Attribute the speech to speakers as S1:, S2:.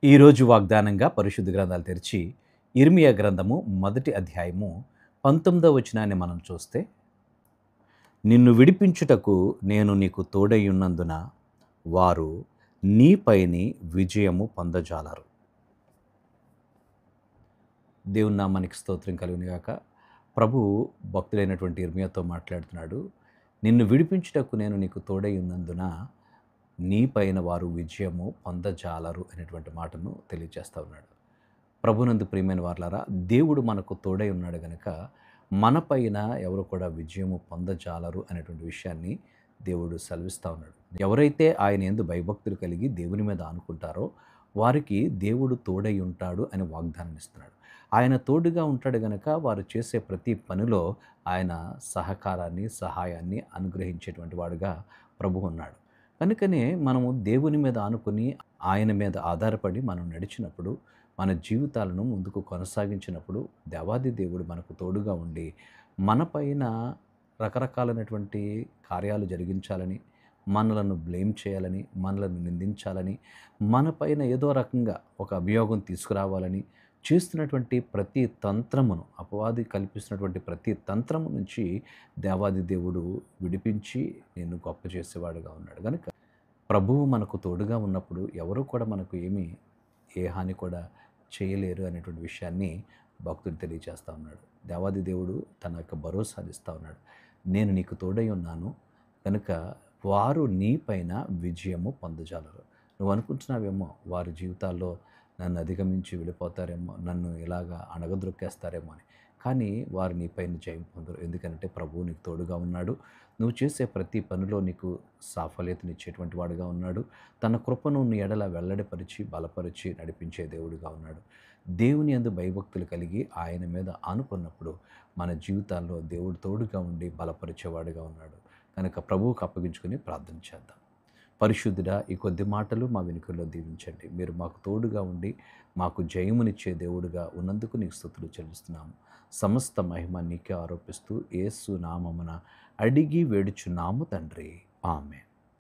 S1: ఈరోజు వాగ్దానంగా పరిశుద్ధ గ్రంథాలు తెరిచి ఇర్మియా గ్రంథము మొదటి అధ్యాయము 19వ వచనాన్ని మనం చూస్తే, నిన్ను విడిపించుటకు నేను నీకు తోడైయున్నందున వారు నీపైని విజయము పొందజాలరు. దేవుని నామానికి స్తోత్రం కలుగును గాక. ప్రభువు భక్తుడైనటువంటి ఇర్మియాతో మాట్లాడుతున్నాడు. నిన్ను విడిపించుటకు నేను నీకు తోడైయున్నందున నీపైన వారు విజయము పొందజాలరు అనేటువంటి మాటను తెలియజేస్తూ ఉన్నాడు. ప్రభునందు ప్రియమైన వారలారా, దేవుడు మనకు తోడై ఉన్నాడు గనుక మనపైన ఎవరు కూడా విజయము పొందజాలరు అనేటువంటి విషయాన్ని దేవుడు సెలవిస్తూ ఉన్నాడు. ఎవరైతే ఆయన యందు భయభక్తులు కలిగి దేవుని మీద ఆనుకుంటారో వారికి దేవుడు తోడై ఉంటాడు అని వాగ్దానం ఇస్తున్నాడు. ఆయన తోడుగా ఉంటాడు గనక వారు చేసే ప్రతి పనిలో ఆయన సహకారాన్ని, సహాయాన్ని అనుగ్రహించేటువంటి వాడుగా ప్రభువు ఉన్నాడు. కనుకనే మనము దేవుని మీద ఆనుకుని ఆయన మీద ఆధారపడి మనం నడిచినప్పుడు, మన జీవితాలను ముందుకు కొనసాగించినప్పుడు దేవాది దేవుడు మనకు తోడుగా ఉండి మనపైన రకరకాలైనటువంటి కార్యాలు జరిగించాలని, మనలను బ్లేమ్ చేయాలని, మనలను నిందించాలని, మనపైన ఏదో రకంగా ఒక అభియోగం తీసుకురావాలని చేస్తున్నటువంటి ప్రతి తంత్రమును, అపవాది కల్పిస్తున్నటువంటి ప్రతి తంత్రము నుంచి దేవాది దేవుడు విడిపించి నిన్ను గొప్ప చేసేవాడుగా ఉన్నాడు. కనుక ప్రభువు మనకు తోడుగా ఉన్నప్పుడు ఎవరు కూడా మనకు ఏ హాని కూడా చేయలేరు అనేటువంటి విషయాన్ని భక్తుడు తెలియజేస్తూ ఉన్నాడు. దేవాది దేవుడు తన యొక్క భరోసాని ఇస్తూ ఉన్నాడు. నేను నీకు తోడై ఉన్నాను కనుక వారు నీపైన విజయము పొందజాలరు. నువ్వు అనుకుంటున్నావేమో వారి జీవితాల్లో నన్ను అధిగమించి వెళ్ళిపోతారేమో, నన్ను ఇలాగా అణగద్రొక్కేస్తారేమో అని. కానీ వారు నీపైన జయం పొందరు. ఎందుకంటే ప్రభువు నీకు తోడుగా ఉన్నాడు. నువ్వు చేసే ప్రతి పనిలో నీకు సాఫల్యతనిచ్చేటువంటి వాడుగా ఉన్నాడు. తన కృపను నీ ఎడల వెల్లడిపరిచి, బలపరిచి నడిపించే దేవుడుగా ఉన్నాడు. దేవుని యందు భయభక్తులు కలిగి ఆయన మీద ఆనుకున్నప్పుడు మన జీవితాల్లో దేవుడు తోడుగా ఉండి బలపరిచేవాడుగా ఉన్నాడు. కనుక ప్రభువుకు అప్పగించుకుని ప్రార్థన చేద్దాం. పరిశుద్ధుడా, ఈ కొద్ది మాటలు మా వెనుకల్లో దీవించండి. మీరు మాకు తోడుగా ఉండి మాకు జయమునిచ్చే దేవుడుగా ఉన్నందుకు నీకు స్తుతులు చెల్లిస్తున్నాము. సమస్త మహిమ నీకే ఆరోపిస్తూ యేసు నామమున అడిగి వేడుచున్నాము తండ్రి. ఆమేన్.